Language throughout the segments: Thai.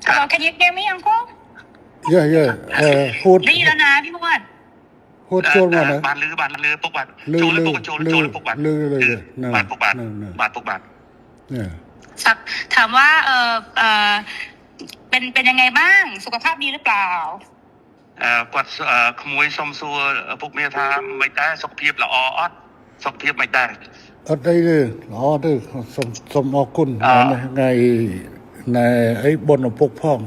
Hello, can you hear me, Uncle? hút ได้ยินแล้วนะพี่มวด hút chôn vào đấy บานลือปุกบาท lư โจล lư ปุกโจล lư ปุกบาท lư lư บาทปุกบาท บาทปุกบาท เนี่ย ถามว่าเป็นยังไงบ้างสุขภาพดีหรือเปล่า គាត់ក្មួយសុំសួរពុកមាថាមិនដែរសុខភាពល្អអត់សុខភាពមិនដែរ ở đây đó đây sumอคุณในไอ้บนปกพ้อง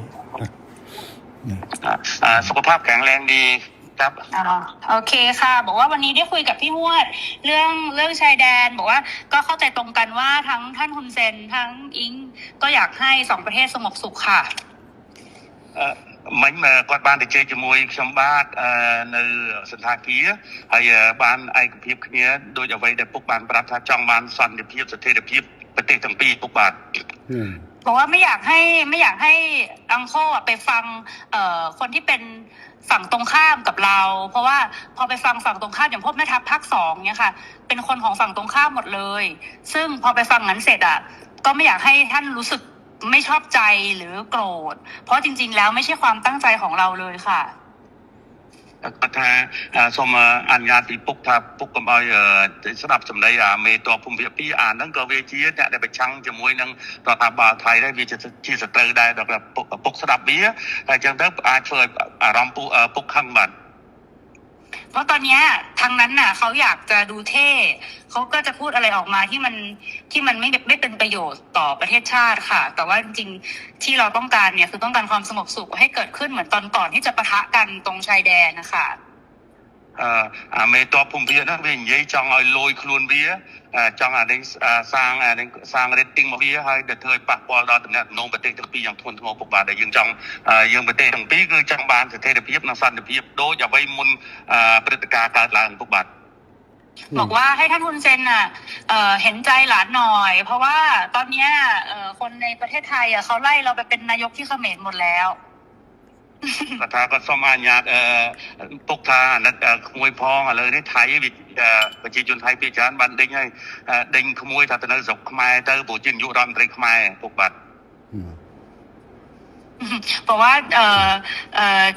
สุขภาพแข็งแรงดีครับ โอเคค่ะบอกว่าวันนี้ได้คุยกับพี่มวดเรื่องชายแดนบอกว่าก็เข้าใจตรงกันว่าทั้งท่านฮุนเซนทั้งอิงก็อยากให้2ประเทศสงบสุขค่ะមិញគាត់បានទៅជែកជាមួយខ្ញុំបាទនៅសន្តាគារហើយបានឯកភាពគ្នាដោយអ្វីដែលពុកបានប្រាប់ថាចង់បានសន្តិភាពស្ថិរភាពប្រទេសទាំងពីរពុកបាទบอกว่าไม่อยากให้อังโคไปฟังคนที่เป็นฝั่งตรงข้ามกับเราเพราะว่าพอไปฟังฝั่งตรงข้ามอย่างพวกแม่ทัพภาค2เนี่ยค่ะเป็นคนของฝั่งตรงข้ามหมดเลยซึ่งพอไปฟังนั้นเสร็จก็ไม่อยากให้ท่านรู้สึกไม่ชอบใจหรือโกรธเพราะจริงๆแล้วไม่ใช่ความตั้งใจของเราเลยค่ะគាត់ថាសូមអនុញ្ញាតពីពុកថាពុកកុំឲ្យស្ដាប់សម្ដីមេតបភូមិភាគ2ហ្នឹងក៏វាជាអ្នកដែលប្រឆាំងជាមួយនឹងរដ្ឋាភិបាលថៃដែរវាជាសត្រូវដែរដល់ពុកស្ដាប់វាហើយអញ្ចឹងទៅអាចធ្វើឲ្យអារម្មណ៍ពុកខឹងបាទเพราะตอนนี้ทางนั้นเขาอยากจะดูเท่เขาก็จะพูดอะไรออกมาที่มันไม่เป็นประโยชน์ต่อประเทศชาติค่ะแต่ว่าจริงๆที่เราต้องการเนี่ยคือต้องการความสงบสุขให้เกิดขึ้นเหมือนตอนก่อนที่จะปะทะกันตรงชายแดนนะคะមេតបភូមិភាគហ្នឹងវានិយាយចង់ឲ្យលយខ្លួនវាចង់សាង rating មកវាហើយទៅធ្វើឲ្យប៉ះពាល់ដល់តំណែងប្រទេសទាំងពីរយ៉ាងធ្ងន់ធ្ងរពុកបាទដែលយើងប្រទេសទាំងពីរគឺចង់បានស្ថិរភាពនិងសន្តិភាពដូចអ្វីមុនព្រឹត្តិការណ៍កើតឡើងពុកបាទบอกว่าให้ท่านฮุนเซนเห็นใจหลานหน่อยเพราะว่าตอนนี้คนในประเทศไทยเขาไล่เราไปเป็นนายกที่เขมรหมดแล้วគាត់ថាគាត់សូមអនុញ្ញាតពុកថាអាណិតក្មួយផងឥឡូវនេះថៃប្រជាជនថៃភាគច្រើនបានដេញហើយដេញក្មួយថាទៅនៅស្រុកខ្មែរទៅព្រោះជានាយករដ្ឋមន្ត្រីខ្មែរពុកបាទบอกว่า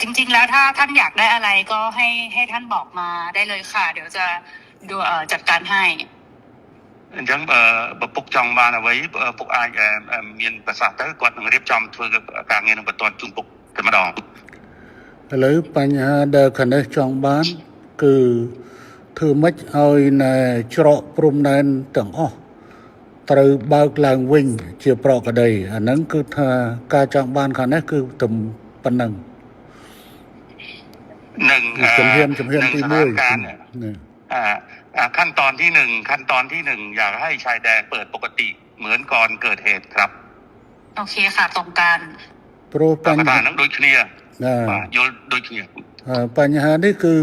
จริงๆแล้วถ้าท่านอยากได้อะไรก็ให้ท่านบอกมาได้เลยค่ะเดี๋ยวจะดูจัดการให้អញ្ចឹងបើពុកចង់បានអ្វីពុកអាចមានប្រសាសន៍ទៅគាត់នឹងរៀបចំធ្វើការងារនឹងបន្តជូនពុកតែម្ដងឥឡូវបញ្ហាដែលខាងនេះចង់បានគឺធ្វើម៉េចឲ្យនៅច្រកព្រំដែនទាំងអស់ត្រូវបើកឡើងវិញជាប្រក្រតីអាហ្នឹងគឺថាការចង់បានខាងនេះគឺតែប៉ុណ្ណឹងនឹងជំហានទី1ขั้นตอนที่1อยากให้ชายแดนเปิดปกติเหมือนก่อนเกิดเหตุครับโอเคค่ะตรงกันព្រោះបញ្ហាហ្នឹងដូចគ្នាយល់ដូចគ្នាបញ្ហានេះគឺ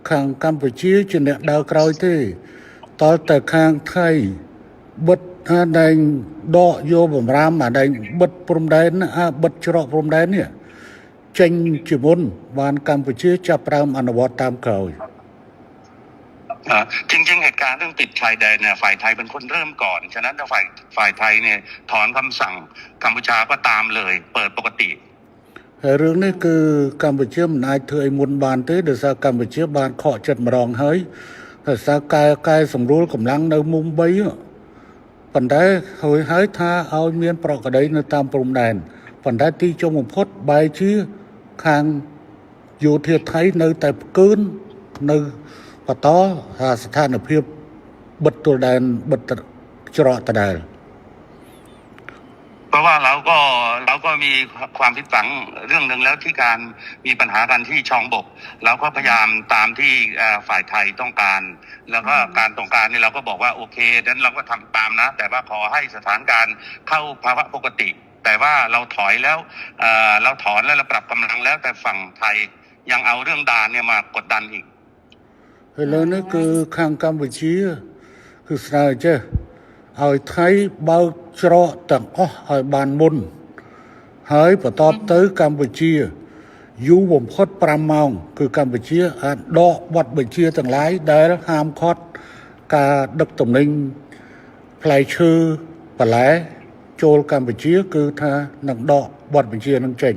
ខាងកម្ពុជាជាអ្នកដើរក្រោយទេតើតែខាងថៃបិទដែងដកយកបំរាមដែងបិទព្រំដែនបិទច្រកព្រំដែននេះចេញជាមុនបានកម្ពុជាចាប់ផ្ដើមអនុវត្តតាមក្រោយจริงๆเหตุการณ์เรื่องปิดชายแดนเนี่ยฝ่ายไทยเป็นคนเริ่มก่อนฉะนั้นถ้าฝ่ายไทยเนี่ยถอนคำสั่งกัมพูชาก็ตามเลยเปิดปกติហើយរឿងនេះគឺកម្ពុជាមិនអាចធ្វើឲ្យមុនបានទេដោយសារកម្ពុជាបានខកចិត្តម្ដងហើយដោយសារកែសម្រួលកម្លាំងនៅមុំ3ប៉ុន្តែហើយថាឲ្យមានប្រក្រតីនៅតាមព្រំដែនប៉ុន្តែទីចុងបំផុតបែរជាខាងយោធាថៃនៅតែផ្កើននៅបន្តស្ថានភាពបិទទល់ដែនបិទច្រកដដែលเพราะว่าเราก็มีความผิดหวังเรื่องหนึ่งแล้วที่การมีปัญหากันที่ช่องบกเราก็พยายามตามที่ฝ่ายไทยต้องการแล้วก็การต้องการนี่เราก็บอกว่าโอเคนั้นเราก็ทำตามนะแต่ว่าขอให้สถานการณ์เข้าภาวะปกติแต่ว่าเราถอยแล้วเราถอนแล้วเราปรับกำลังแล้วแต่ฝั่งไทยยังเอาเรื่องด่านเนี่ยมากดดันอีกឥឡូវនេះគឺខាងកម្ពុជាគឺស្នើចេះឲ្យថៃបើកច្រកទាំងអស់ឲ្យបានមុនហើយបន្ទាប់ទៅកម្ពុជាយូរបំផុត5ម៉ោងគឺកម្ពុជាអាចដកបទបញ្ជាទាំងឡាយដែលហាមឃាត់ការដឹកទំនិញផ្លែឈើបន្លែចូលកម្ពុជាគឺថានឹងដក บอดบัญชีนั่งเจ๋ง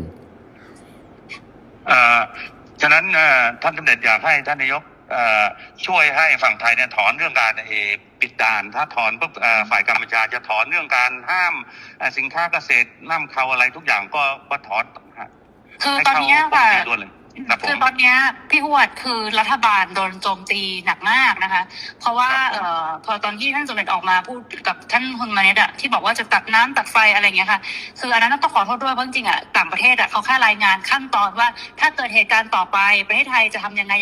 ฉะนั้นท่านสมเด็จอยากให้ท่านนายกช่วยให้ฝั่งไทยเนี่ยถอนเรื่องการปิดด่านถ้าถอนปุ๊บฝ่ายกัมพูชาจะถอนเรื่องการห้ามสินค้าเกษตรนำเข้าอะไรทุกอย่างก็ถอน คือตอนนี้ค่ะ คือ ตอนนี้พี่หวดคือรัฐบาลโดนโจมตีหนักมากนะคะ เพราะว่าพอตอนที่ท่านสมเด็จออกมาพูดกับท่านฮุนมาเนตอะที่บอกว่าจะตัดน้ำตัดไฟอะไรเงี้ยค่ะคืออันนั้นต้องขอโทษด้วยเพราะจริงๆอะต่างประเทศอะเขาแค่รายงานขั้นตอนว่าถ้าเกิดเหตุการณ์ต่อไปประเทศไทยจะทำยังไง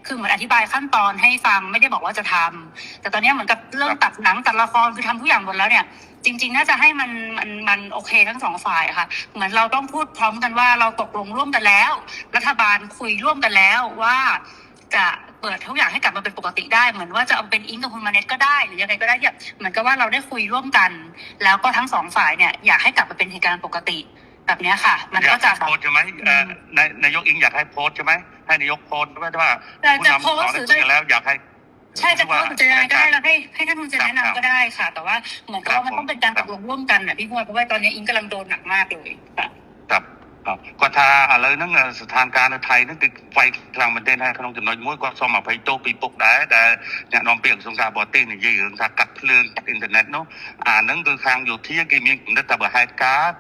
คือเหมือนอธิบายขั้นตอนให้ฟังไม่ได้บอกว่าจะทำแต่ตอนนี้เหมือนกับเรื่องตัดหนังตัดละครคือทำทุกอย่างหมดแล้วเนี่ยจริงๆน่าจะให้มันโอเคทั้งสองฝ่ายค่ะเหมือนเราต้องพูดพร้อมกันว่าเราตกลงร่วมกันแล้วรัฐบาลคุยร่วมกันแล้วว่าจะเปิดทุกอย่างให้กลับมาเป็นปกติได้เหมือนว่าจะเอาเป็นอิงกับคุณมาเน็ตก็ได้หรือยังไงก็ได้เนี่ยเหมือนกับว่าเราได้คุยร่วมกัน แล้วก็ทั้งสองฝ่ายเนี่ยอยากให้กลับมาเป็นเหตุการณ์ปกติแบบนี้ค่ะมันก็จะโพสใช่ไหมนายกอิงอยากให้โพสใช่ไหมให้นายกโพสว่าผู้นำสองได้คุยกันแล้วอยากให้ใช่จะโพสต์จะยังไงก็ได้แล้วให้ท่านคุณจะแนะนำก็ได้ค่ะแต่ว่าเหมือนกับว่ามันต้องเป็นการตกลงร่วมกันนะพี่พวดเพราะว่าตอนนี้อิงกำลังโดนหนักมากเลยค่ะก็ถ้าอะไรนั่งสถานการณ์ไทยนั่นคือไฟกลางประเทศให้ขนมจำนวนมวยก็สมไปโตปีปุกได้แต่เนี่ยน้องเปียกสงการบอตี้เนี่ยยืนถ้ากัดเพลิงกัดอินเทอร์เน็ตเนาะนั่นคือทางอยู่ที่กี่มีนักตบหายการ์ด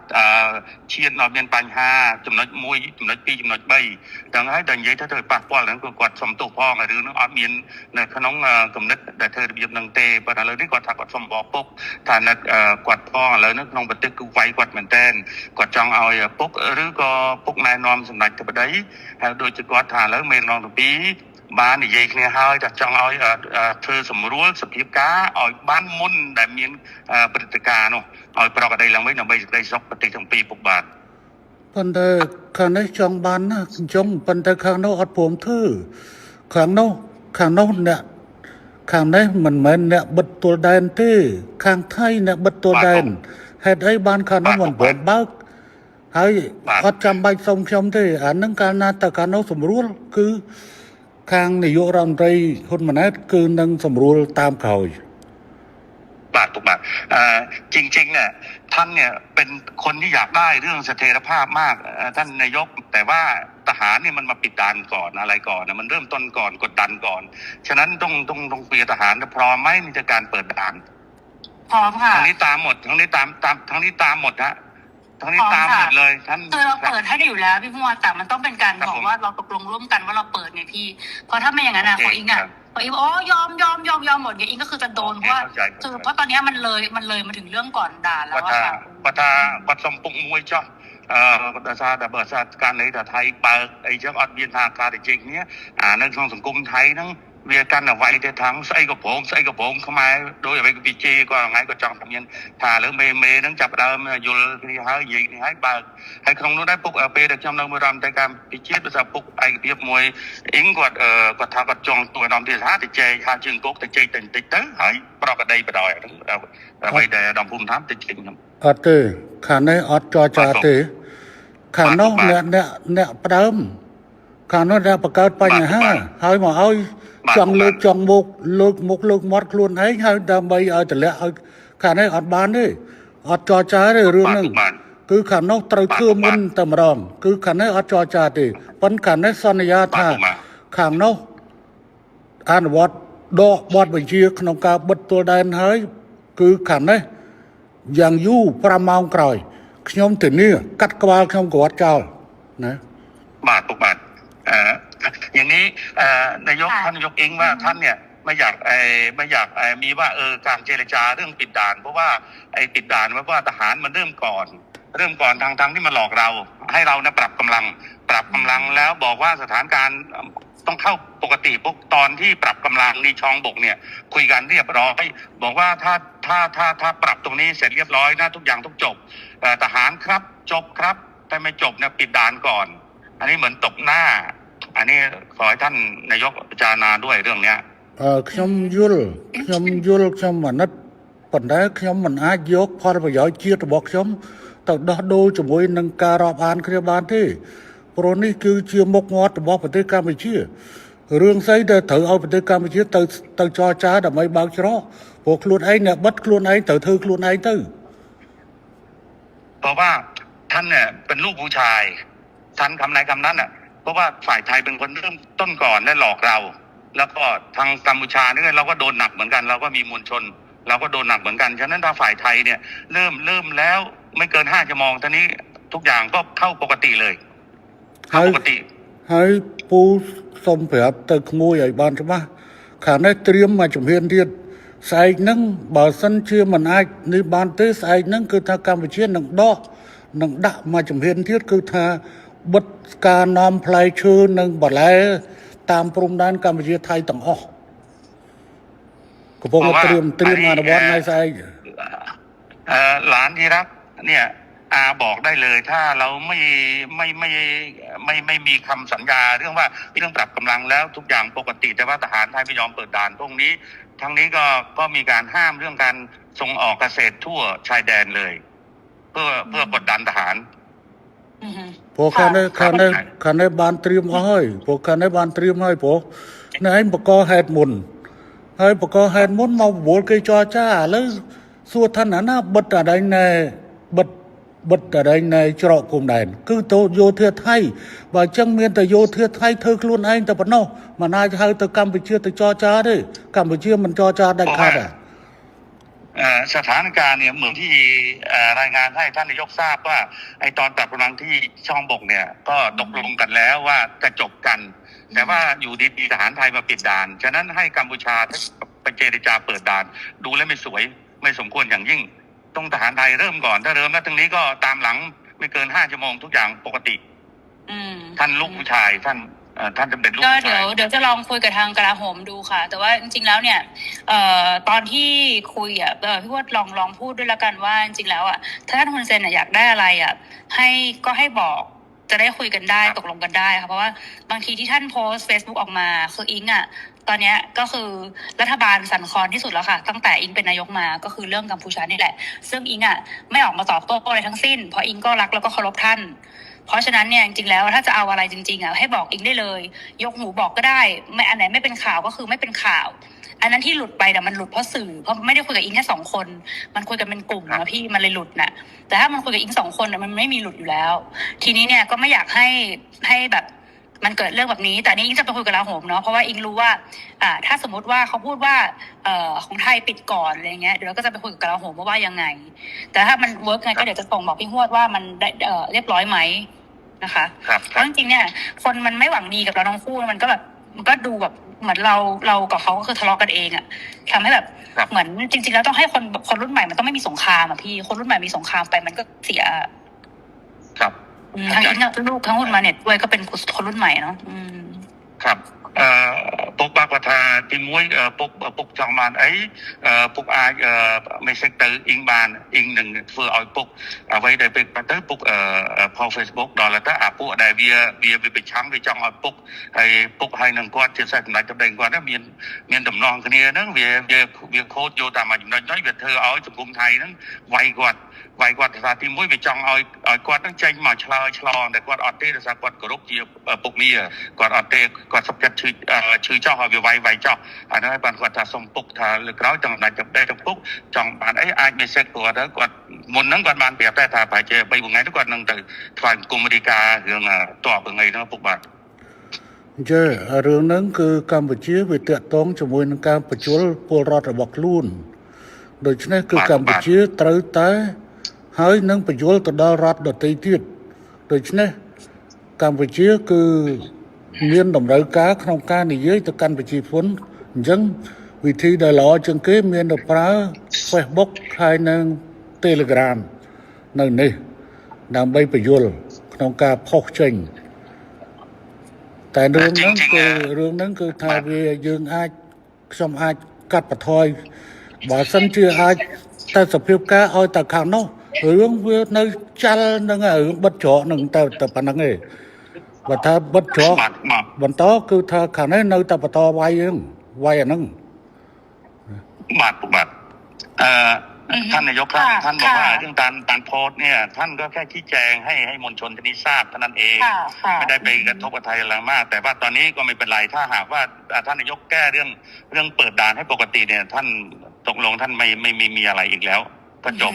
เชียนนอเบียนปัญหาจำนวนมวยจำนวนปีจำนวนใบดังนั้นดังยัยถ้าเธอปากป้อนแล้วก็กดสมตัวพ่อหรือน้องอเมียนในขนมกำนัดแต่เธอเบียบนังเตะปัญหาเลยนี่กดถ้ากดสมบอกปุ๊บถ้านักกดพ่อแล้วนึกน้องปฏิกูไฟกดเหมือนเต้นกดจังเอาปุ๊บหรือก็ปุกนายนอมสำนักจะไปได้โดยจะกอดฐานแล้วเมนลองตัวปีบ้านนี่ยัยเนี่ยให้จะจังเอาเธอสมรู้สพิบก้าเอาบ้านมุ่นแต่มีปฏิการเนาะเอาปรากฏได้หลังไว้หนังใบได้ซอกปฏิทั้งปีปุกบาทปันแต่ข้างในจองบ้านนะจงปันแต่ข้างนอกอัดผมทื่อข้างนอกเนี่ยข้างในมันเหมือนเนี่ยบัดตัวแดนที่ข้างไทยเนี่ยบัดตัวแดนเหตุไอ้บ้านข้างนอกมันเปิดบ้าให้อัดจำใบทรงชมที่อันนั้นการนาตการนกสมรู้คือข้างในยุรัมไรคนมันนั้นคือนั่งสมรู้ตามเขาบาทถูกบาทจริงๆเนี่ยท่านเนี่ยเป็นคนที่อยากได้เรื่องเสถียรภาพมากท่านนายกแต่ว่าทหารนี่มันมาปิดด่านก่อนอะไรก่อนนะมันเริ่มต้นก่อนกดดันก่อนฉะนั้นต้องคุยกับทหารพร้อมไหมในการเปิดด่านพร้อมค่ะทั้งนี้ตามหมดทั้งนี้ตามทั้งนี้ตามหมดฮะทั้งนี้ตามหมดเลยท่านคือเราเปิดให้ได้อยู่แล้วพี่พวดแต่มันต้องเป็นการบอกว่าเราตกลงร่วมกันว่าเราเปิดไงพี่เพราะถ้าไม่อย่างนั้นขออิงขออิงยอมหมดไงอิงก็คือจะโดนเพราะว่าคือเพราะตอนนี้มันเลยมาถึงเรื่องก่อนด่าแล้วว่าค่ะปัดสมปุงมวยจ้ะแต่ซาแต่เบิดซาการในแต่ไทยเปิดไอ้เจ้าอดเบียนทางการจริงเนี้ยในทางสังคมไทยนั่งเวียกันเอาไว้แต่ทั้งใส่กระโปรงเข้ามาโดยไปกับพีเจก็ไงก็จังทำยันถ่าหรือเมนั่งจับดาวอยู่ที่ให้ยิงให้เปิดให้คงนู้นได้ปุ๊กเปเด็กจำนำมือรำแต่การพีเจภาษาปุ๊กไอเบียบมวยอิงกดกดทางกดจงตัวดำที่ท้าติเจหาจึงกุ๊กติเจติดเตอให้ปรากฏได้ไปดอยไปแต่ดำพุ่มท้ำติดจริงครับอัดเตะขาในอัดจอจาเตะขานอกเนี่ยประเดิมขานอกเนี่ยประกาศปัญหาให้มาเอาจังเลิกจังมุกเลิกมอดคลุนให้ดำใบเอาแต่ละเอาขาในอัดบานด้วยอัดจอจาได้เรื่องนึงคือขานอกตรึกคือมันตำรองคือขาในอัดจอจาดิปันขาในสัญญาท่าขานอกอ่านวัดดอกบอดบัญชีขนมกาบัดตัวแดนเฮ้ยคือขาในอย่างยู่ประมาณกลอยขยมถึงนี่กัดกวาขยมกวาดเจ้านะบาทอย่างนี้นายกท่านนายกเองว่าท่านเนี่ยไม่อยากมีว่าการเจรจาเรื่องปิดด่านเพราะว่าไอ้ปิดด่านว่าทหารมันเริ่มก่อนทางที่มาหลอกเราให้เราเนี่ยปรับกำลังแล้วบอกว่าสถานการณ์ต้องเข้าปกติพวกตอนที่ปรับกำลังนี่ช่องบกเนี่ยคุยกันเรียบร้อยบอกว่าถ้าปรับตรงนี้เสร็จเรียบร้อยนะทุกอย่างต้องจบทหารครับจบครับแต่ไม่จบเนี่ยปิดด่านก่อนอันนี้เหมือนตบหน้าอันนี้ขอให้ท่านนายกพิจารณาด้วยเรื่องเนี้ยขยมยุลขยมมันนัดปัญหาขยมมันอาจยกพอประโยชน์เชียร์บอกขยมแต่ดูจมูกนังการอบานเคลียบานที่โปรนี่คือเชื่อมกงอดบอกประเทศกัมพูชีเรื่องไซเดอร์ถือเอาประเทศกัมพูชีตือจอจ้าแต่ไม่บางชะพวกคลุนไอ้เนี่ยบัดคลุนไอ้ตือคลุนไอ้ตือเพราะว่าท ท่านเนี่ยเป็นลูกผู้ชายท่านคำไหนคำนั้นเพราะว่าฝ่ายไทยเป็นคนเริ่มต้นก่อนและหลอกเรา แล้วก็ทางกัมพูชาเนี่ยเราก็โดนหนักเหมือนกันเราก็มีมวลชนเราก็โดนหนักเหมือนกันฉะนั้นถ้าฝ่ายไทยเนี่ยเริ่มแล้วไม่เกิน5 ชั่วโมงตอนนี้ทุกอย่างก็เข้าปกติเลยเข้าปกติហើយពូសុំប្រាប់ទៅក្មួយឲ្យបានច្បាស់ខាងនេះត្រៀមមកជំហានទៀតស្អែកហ្នឹងបើសិនជាមិនអាចនេះបានទេស្អែកហ្នឹងគឺថាកម្ពុជានឹងដាក់មកជំហានទៀតគឺថាបិទការនាំផ្លែឈើនិងបន្លែតាមព្រំដែនកម្ពុជាថៃទាំងអស់កំពុងត្រៀមអនុវត្តថ្ងៃស្អែកหลานที่รักเนี่ยบอกได้เลยถ้าเราไม่มีคำสัญญาเรื่องว่าเรื่องปรับกำลังแล้วทุกอย่างปกติแต่ว่าทหารไทยไม่ยอมเปิดด่านพวกนี้ทั้งนี้ก็มีการห้ามเรื่องการส่งออกเกษตรทั่วชายแดนเลยเพื่อกดดันทหารព្រោះខាងនេះបានត្រៀមអស់ហើយព្រោះខាងនេះបានត្រៀមហើយព្រោះនេះឯងបកហេតុមុនហើយបកហេតុមុនមកបវល់គេចរចាឥឡូវសួរថាណាបិទអីណែបិទអីណែច្រកគុំដែនគឺទៅយោធាថៃបើអញ្ចឹងមានតែយោធាថៃធ្វើខ្លួនឯងតែប៉ុណ្ណោះមិនអាចហៅទៅកម្ពុជាទៅចរចាទេកម្ពុជាមិនចរចាដាច់ខាតสถานการณ์เนี่ยเหมือนที่รายงานให้ท่านนายกทราบว่าไอ้ตอนปรับกำลังที่ช่องบกเนี่ยก็ตกลงกันแล้วว่าจะจบกันแต่ว่าอยู่ดีๆทหารไทยมาปิดด่านฉะนั้นให้กัมพูชาไปเจรจาเปิดด่านดูแล้วไม่สวยไม่สมควรอย่างยิ่งต้องทหารไทยเริ่มก่อนถ้าเริ่มแล้วทั้งนี้ก็ตามหลังไม่เกิน5 ชั่วโมงทุกอย่างปกติท่านลูกผู้ชายท่านจะเป็นลูกผู้ชายเดี๋ยวจะลองคุยกับทางกลาโหมดูค่ะแต่ว่าจริงๆแล้วเนี่ยตอนที่คุยพี่ว่าลองพูดด้วยละกันว่าจริงๆแล้วถ้าท่านฮุนเซนอยากได้อะไรให้บอกจะได้คุยกันได้ตกลงกันได้ค่ะเพราะว่าบางทีที่ท่านโพสต์ Facebook ออกมาคืออิงตอนนี้ก็คือรัฐบาลสั่นคลอนที่สุดแล้วค่ะตั้งแต่อิงเป็นนายกมาก็คือเรื่องกัมพูชานี่แหละซึ่งอิงไม่ออกมาตอบโต้อะไรทั้งสิ้นเพราะอิงก็รักแล้วก็เคารพท่านเพราะฉะนั้นเนี่ยจริงๆแล้วถ้าจะเอาอะไรจริงๆให้บอกอิงได้เลยยกหูบอกก็ได้ไม่อันไหนไม่เป็นข่าวก็คือไม่เป็นข่าวอันนั้นที่หลุดไปมันหลุดเพราะสื่อเพราะไม่ได้คุยกับอิงแค่2 คนมันคุยกันเป็นกลุ่มนะพี่มันเลยหลุดน่ะแต่ถ้ามันคุยกับอิง2 คนมันไม่มีหลุดอยู่แล้วทีนี้เนี่ยก็ไม่อยากให้แบบมันเกิดเรื่องแบบนี้แต่นี่อิงจะไปคุยกับลาโหมเนาะเพราะว่าอิงรู้ว่าถ้าสมมติว่าเขาพูดว่าของไทยปิดก่อนอะไรเงี้ยเดี๋ยวเราก็จะไปคุยกับลาโหมว่ายังไงแต่ถ้ามันเวิร์กไงก็เดี๋ยวจะส่งบอกพี่ฮวดว่ามันได้เรียบร้อยไหมนะคะเพราะจริงๆเนี่ยคนมันไม่หวังดีกับเราทั้งคู่มันก็แบบมันก็ดูแบบเหมือนเรากับเขาก็คือทะเลาะกันเองทำให้แบบเหมือนจริงๆแล้วต้องให้คนรุ่นใหม่มันต้องไม่มีสงครามพี่คนรุ่นใหม่มีสงครามไปมันก็เสียครับทั้งอินลูกทั้งหุ้นมาเน็ตด้วยก็เป็นคนรุ่นใหม่เนาะครับពុកបាក់គាត់ថាទី1ពុកចង់បានអីពុកអាចមេសេចទៅអ៊ីងបានអ៊ីងនឹងធ្វើឲ្យពុកអ្វីដែលពេលទៅពុកផុស Facebook ដល់ទៅអាពួកដែលវាប្រឆាំងវាចង់ឲ្យពុកហើយនឹងគាត់ជាសេះសម្ដេចទៅដេញគាត់មានដំណងគ្នាហ្នឹងវាខូចយកតាមមួយចំណុចហ្នឹងវាធ្វើឲ្យសង្គមថៃហ្នឹងវាយគាត់ថាទី1វាចង់ឲ្យគាត់ហ្នឹងចេញមកឆ្លងតែគាត់អត់ទេដោយសារគាត់គោរពជាពុកមាគាត់អត់ទេគាត់សុខចិត្តឈឺចោះឲ្យវាវាយចោះហើយហ្នឹងបានគាត់ថាសុំពុកថាលើក្រោយចង់ដាច់ទៅពុកចង់បានអីអាចមេសេចគាត់ទៅគាត់មុនហ្នឹងគាត់បានប្រាប់តែថាប្រហែលជា3 ថ្ងៃទៅគាត់នឹងទៅថ្វាយគុំរីការឿងតបថ្ងៃហ្នឹងពុកបាទចារឿងហ្នឹងគឺកម្ពុជាវាតាក់ទងជាមួយនឹងការបញ្ជូលពលរដ្ឋរបស់ខ្លួនដូច្នេះគឺកម្ពុជាត្រូវតែហើយនឹងបញ្យល់ទៅដល់រដ្ឋដទៃទៀតដូច្នេះកម្ពុជាគឺមានតម្រូវការក្នុងការនិយាយទៅកាន់ប្រជាជនអញ្ចឹងវិធីដែលល្អជាងគេមានទៅប្រើ Facebook ហើយនឹង Telegram នៅនេះដើម្បីបញ្យល់ក្នុងការផុសចេញតែរឿងហ្នឹងគឺថាវាយើងខ្ញុំអាចកាត់បន្ថយបើសិនជាអាចតែសភាពការឲ្យតែខាងនោះរឿងវានៅចាល់នឹងរឿងបិទច្រកនឹងតែប៉ុណ្្នឹងឯងបើថាបិទច្រកបន្តគឺថាខាងនេះនៅតែបន្តវាយអាហ្នឹងបាទท่านนายกท่านบอกว่าเรื่องการโพสต์เนี่ยท่านก็แค่ชี้แจงให้มวลชนที่นี่ทราบเท่านั้นเองไม่ได้ไปกระทบกับไทยอะไรมากแต่ว่าตอนนี้ก็ไม่เป็นไรถ้าหากว่าท่านนายกแก้เรื่องเปิดด่านให้ปกติเนี่ยท่านตกลงท่านไม่มีอะไรอีกแล้วก็จบ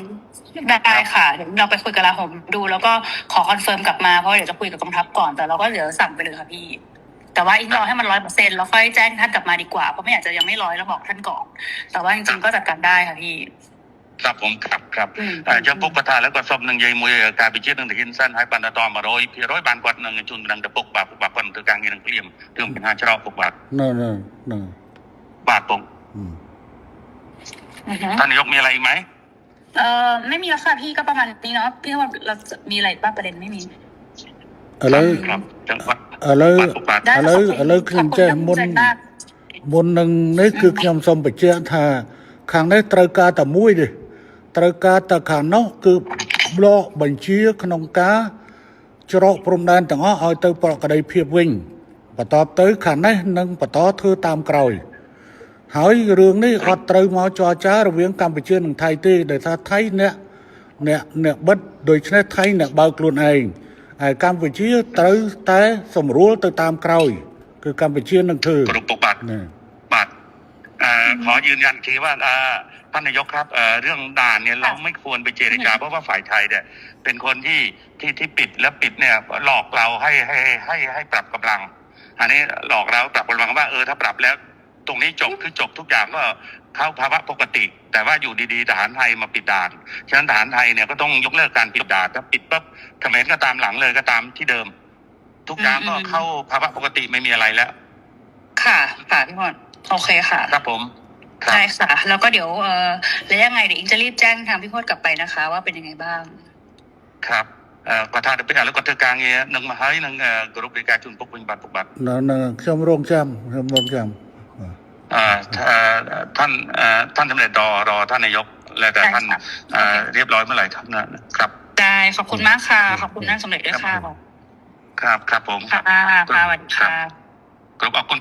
ได้ค่ะเดี๋ยวเราไปคุยกับลาผมดูแล้วก็ขอคอนเฟิร์มกลับมาเพราะเดี๋ยวจะคุยกับกองทัพก่อนแต่เราก็เดี๋ยวสั่งไปเลยค่ะพี่แต่ว่าอิงรอให้มัน100%แล้วค่อยแจ้งท่านกลับมาดีกว่าเพราะไม่อยากจะยังไม่100แล้วบอกท่านก่อนแต่ว่าจริงๆก็จัดการได้ค่ะพี่ครับผมครับจะពុកបថាแล้วก็សុំនឹងនិយាយមួយការវិជានឹងទៅហ៊ានសិនហើយបានដល់100%បានគាត់នឹងជូនដំណឹងទៅពុកបាទពុកបាទគាត់ធ្វើការងារនឹងភ្លាមរឿងបញ្ហាច្រកពុកបាទ นั่น បាទពុក อืม ท่านนายกมีอะไรอีกไหม ไม่มีแล้วค่ะพี่ก็ประมาณนี้เนาะพี่ว่าเราจะมีอะไรบ้างประเด็นไม่มี อะไร ครับจังหวัด อะไร ពុកបាទ ได้ อะไรខ្ញុំចេះមុននឹងនេះគឺខ្ញុំសូមបញ្ជាក់ថាខាងនេះត្រូវការតែមួយទេត្រូវការតែខាងនោះគឺប្លុកបញ្ជាក្នុងការច្រកព្រំដែនទាំងអស់ឲ្យទៅប្រកដីភាពវិញបន្តទៅខាងនេះនឹងបន្តធ្វើតាមក្រោយហើយរឿងនេះអត់ត្រូវមកចរចារវាងកម្ពុជានិងថៃទេដោយថាថៃអ្នកបិទដូច្នេះថៃអ្នកបើកខ្លួនឯងហើយកម្ពុជាត្រូវតែសម្រួលទៅតាមក្រោយគឺកម្ពុជានឹងធ្វើ គ្រប់ពុកបាទ ណា បាទขอยืนยันทีว่าท่านนายกครับเรื่องด่านเนี่ยเราไม่ควรไปเจรจาเพราะว่าฝ่ายไทยเนี่ยเป็นคนที่ปิดแล้วปิดเนี่ยหลอกเราให้ปรับกำลัง อันนี้หลอกเราปรับกำลังว่าถ้าปรับแล้วตรงนี้จบคือจบทุกอย่างก็เข้าภาวะปกติ แต่ว่าอยู่ดีๆทหารไทยมาปิดด่านฉะนั้นทหารไทยเนี่ยก็ต้องยกเลิกการปิดด่านถ้าปิดปั๊บเขมรก็ตามหลังเลยก็ตามที่เดิม ทุกอย่างก็เข้าภาวะปกติไม่มีอะไรแล้ว ค่ะพี่พรโอเคค่ะ ครับผมครับ ได้ค่ะแล้วก็เดี๋ยวแล้วยังไงเดี๋ยวอิงจะรีบแจ้งทางพี่พจน์กลับไปนะคะ ว่าเป็นยังไงบ้าง ครับក៏ថាទៅពេលឥឡូវគាត់ធ្វើការងារនឹងមកហើយនឹងគ្រប់រាយការណ៍ជូនពុកវិញបាទពុកបាទ ខ្ញុំរងចាំ ท่านสำเร็จรอท่านนายกแล้วแต่ท่านเรียบร้อยเมื่อไหร่ครับ ได้ขอบคุณมากค่ะขอบคุณท่านสำเร็จด้วยค่ะ ครับผม ค่ะสวัสดีค่ะ ขอบคุณ